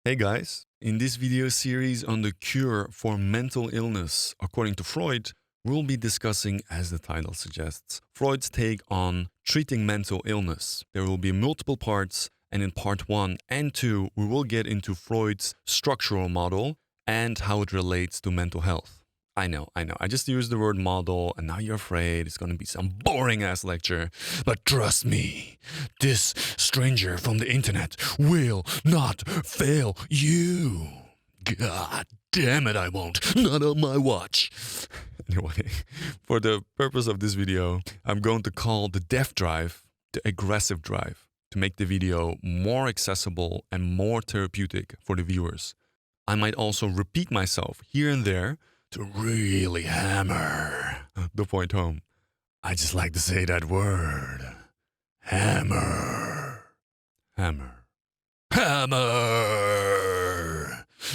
Hey guys, in this video series on the cure for mental illness, according to Freud, we'll be discussing, as the title suggests, Freud's take on treating mental illness. There will be multiple parts, and in part 1 and 2, we will get into Freud's structural model and how it relates to mental health. I know. I just used the word model, and now you're afraid it's going to be some boring ass lecture. But trust me, this stranger from the internet will not fail you. God damn it, I won't. Not on my watch. Anyway, for the purpose of this video, I'm going to call the deaf drive the aggressive drive to make the video more accessible and more therapeutic for the viewers. I might also repeat myself here and there to really hammer the point home. I just like to say that word. Hammer. Hammer. Hammer!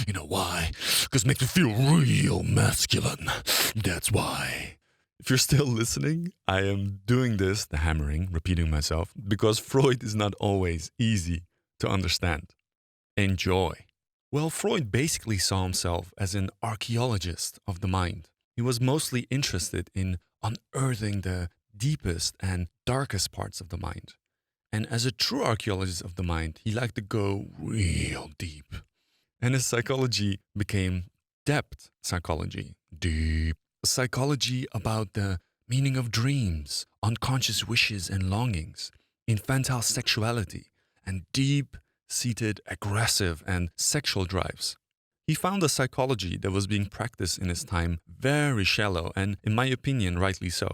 You know why? Because it makes me feel real masculine. That's why. If you're still listening, I am doing this, the hammering, repeating myself, because Freud is not always easy to understand. Enjoy. Well, Freud basically saw himself as an archaeologist of the mind. He was mostly interested in unearthing the deepest and darkest parts of the mind. And as a true archaeologist of the mind, he liked to go real deep. And his psychology became depth psychology. Deep. Psychology about the meaning of dreams, unconscious wishes and longings, infantile sexuality, and deep-seated aggressive and sexual drives. He found a psychology that was being practiced in his time very shallow and, in my opinion, rightly so.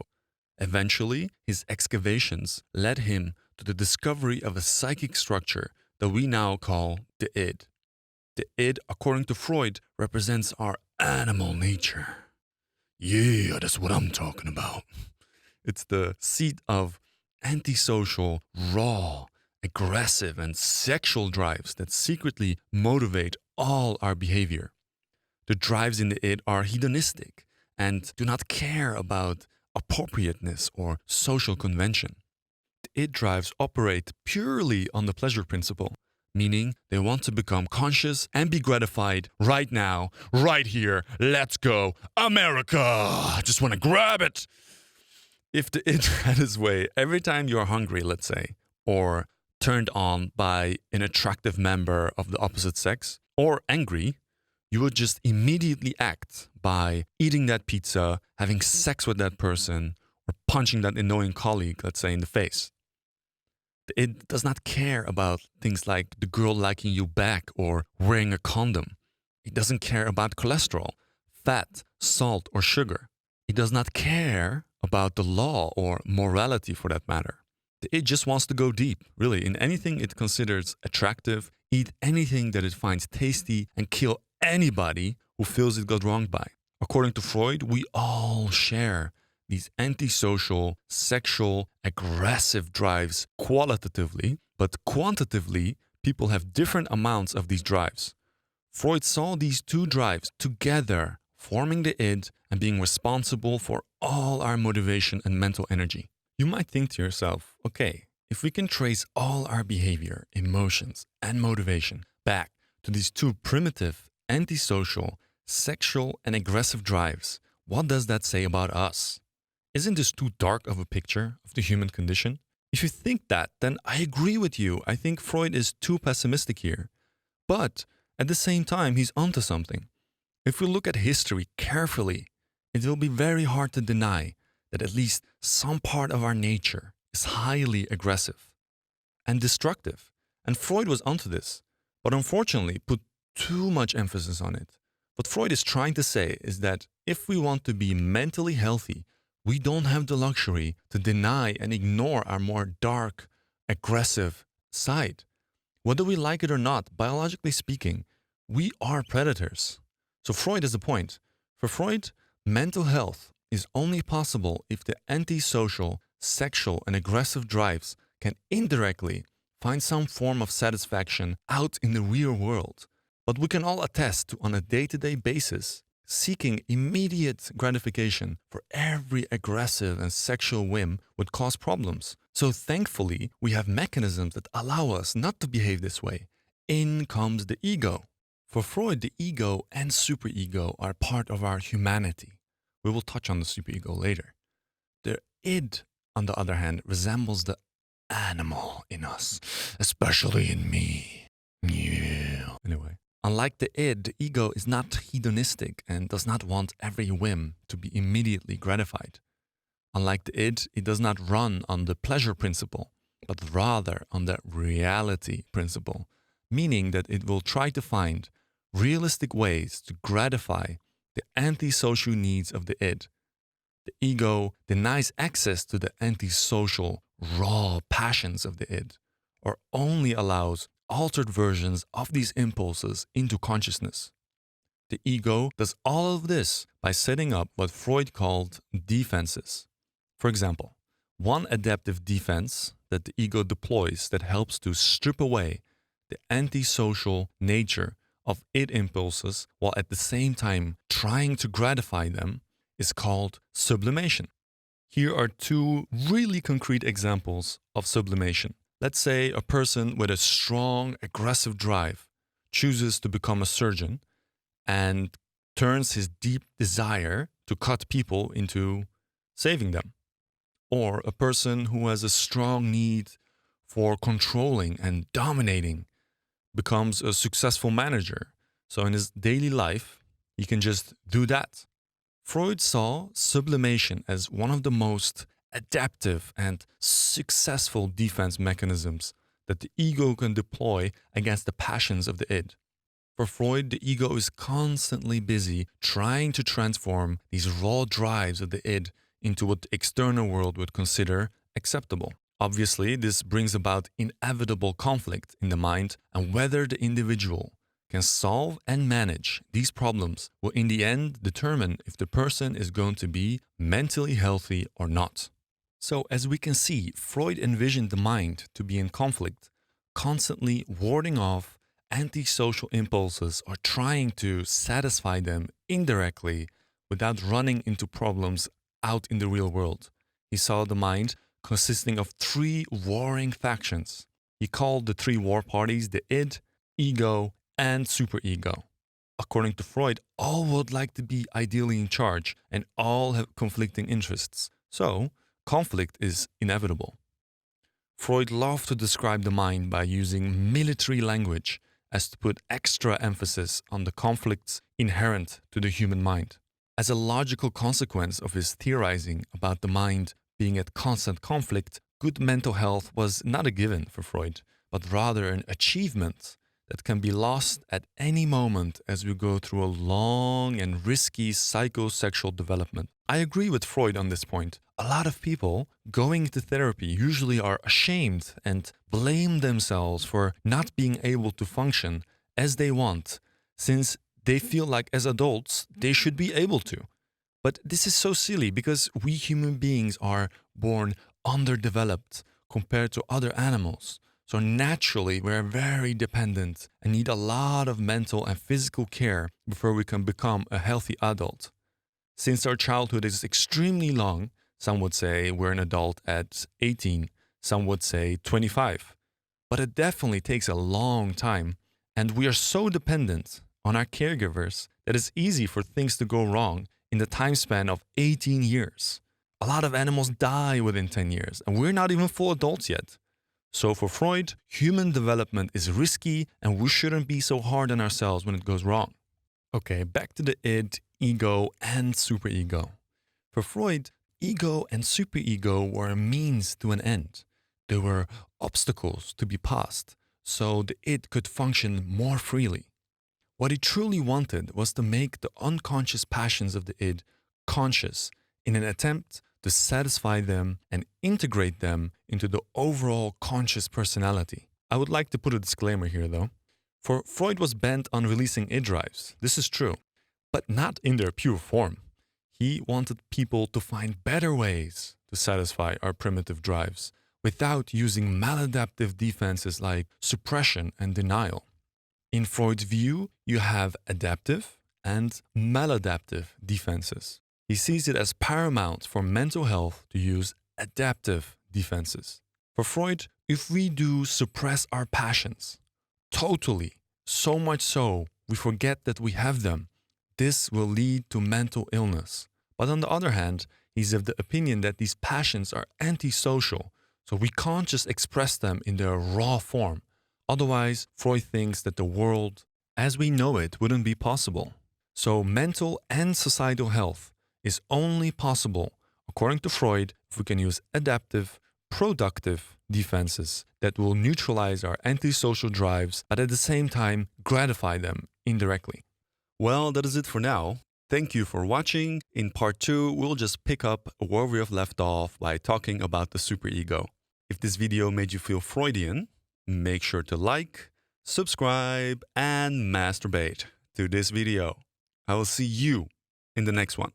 Eventually, his excavations led him to the discovery of a psychic structure that we now call the id. The id, according to Freud, represents our animal nature. Yeah, that's what I'm talking about. It's the seat of antisocial, raw, aggressive and sexual drives that secretly motivate all our behavior. The drives in the id are hedonistic and do not care about appropriateness or social convention. The id drives operate purely on the pleasure principle, meaning they want to become conscious and be gratified right now, right here. Let's go, America! I just want to grab it! If the id had its way, every time you're hungry, let's say, or turned on by an attractive member of the opposite sex, or angry, you would just immediately act by eating that pizza, having sex with that person, or punching that annoying colleague, let's say, in the face. The id does not care about things like the girl liking you back or wearing a condom. It doesn't care about cholesterol, fat, salt, or sugar. It does not care about the law or morality for that matter. It just wants to go deep, really, in anything it considers attractive, eat anything that it finds tasty, and kill anybody who feels it got wronged by. According to Freud, we all share these antisocial, sexual, aggressive drives qualitatively, but quantitatively, people have different amounts of these drives. Freud saw these two drives together, forming the id and being responsible for all our motivation and mental energy. You might think to yourself, okay, if we can trace all our behavior, emotions, and motivation back to these two primitive, antisocial, sexual, and aggressive drives, what does that say about us? Isn't this too dark of a picture of the human condition? If you think that, then I agree with you. I think Freud is too pessimistic here. But at the same time, he's onto something. If we look at history carefully, it will be very hard to deny that at least some part of our nature is highly aggressive and destructive. And Freud was onto this, but unfortunately put too much emphasis on it. What Freud is trying to say is that if we want to be mentally healthy, we don't have the luxury to deny and ignore our more dark, aggressive side. Whether we like it or not, biologically speaking, we are predators. So Freud is the point. For Freud, mental health is only possible if the antisocial, sexual, and aggressive drives can indirectly find some form of satisfaction out in the real world. But we can all attest to, on a day-to-day basis, seeking immediate gratification for every aggressive and sexual whim would cause problems. So thankfully, we have mechanisms that allow us not to behave this way in comes the ego. For Freud, the ego and superego are part of our humanity. We will touch on the superego later. The id, on the other hand, resembles the animal in us, especially in me. Yeah. Anyway, unlike the id, the ego is not hedonistic and does not want every whim to be immediately gratified. Unlike the id, it does not run on the pleasure principle, but rather on the reality principle, meaning that it will try to find realistic ways to gratify the antisocial needs of the id. The ego denies access to the antisocial, raw passions of the id, or only allows altered versions of these impulses into consciousness. The ego does all of this by setting up what Freud called defenses. For example, one adaptive defense that the ego deploys that helps to strip away the antisocial nature of id impulses while at the same time trying to gratify them is called sublimation. Here are two really concrete examples of sublimation. Let's say a person with a strong, aggressive drive chooses to become a surgeon and turns his deep desire to cut people into saving them. Or a person who has a strong need for controlling and dominating becomes a successful manager. So in his daily life, he can just do that. Freud saw sublimation as one of the most adaptive and successful defense mechanisms that the ego can deploy against the passions of the id. For Freud, the ego is constantly busy trying to transform these raw drives of the id into what the external world would consider acceptable. Obviously, this brings about inevitable conflict in the mind, and whether the individual can solve and manage these problems will in the end determine if the person is going to be mentally healthy or not. So, as we can see, Freud envisioned the mind to be in conflict, constantly warding off antisocial impulses or trying to satisfy them indirectly without running into problems out in the real world. He saw the mind consisting of three warring factions. He called the three war parties the id, ego, and superego. According to Freud, all would like to be ideally in charge and all have conflicting interests. So, conflict is inevitable. Freud loved to describe the mind by using military language as to put extra emphasis on the conflicts inherent to the human mind. As a logical consequence of his theorizing about the mind being at constant conflict, good mental health was not a given for Freud, but rather an achievement that can be lost at any moment as we go through a long and risky psychosexual development. I agree with Freud on this point. A lot of people going into therapy usually are ashamed and blame themselves for not being able to function as they want, since they feel like as adults they should be able to. But this is so silly because we human beings are born underdeveloped compared to other animals. So naturally, we're very dependent and need a lot of mental and physical care before we can become a healthy adult. Since our childhood is extremely long, some would say we're an adult at 18, some would say 25. But it definitely takes a long time, and we are so dependent on our caregivers that it's easy for things to go wrong in the time span of 18 years. A lot of animals die within 10 years, and we're not even full adults yet. So for Freud, human development is risky and we shouldn't be so hard on ourselves when it goes wrong. Okay, back to the id, ego, and superego. For Freud, ego and superego were a means to an end. They were obstacles to be passed, so the id could function more freely. What he truly wanted was to make the unconscious passions of the id conscious in an attempt to satisfy them and integrate them into the overall conscious personality. I would like to put a disclaimer here though. For Freud was bent on releasing id drives. This is true, but not in their pure form. He wanted people to find better ways to satisfy our primitive drives without using maladaptive defenses like suppression and denial. In Freud's view, you have adaptive and maladaptive defenses. He sees it as paramount for mental health to use adaptive defenses. For Freud, if we do suppress our passions, Totally. So much so, we forget that we have them. This will lead to mental illness. But on the other hand, he's of the opinion that these passions are antisocial, so we can't just express them in their raw form. Otherwise, Freud thinks that the world as we know it wouldn't be possible. So, mental and societal health is only possible, according to Freud, if we can use adaptive, productive defenses that will neutralize our antisocial drives, but at the same time gratify them indirectly. Well, that is it for now. Thank you for watching. In part 2, we'll just pick up where we have left off by talking about the superego. If this video made you feel Freudian, make sure to like, subscribe, and masturbate to this video. I will see you in the next one.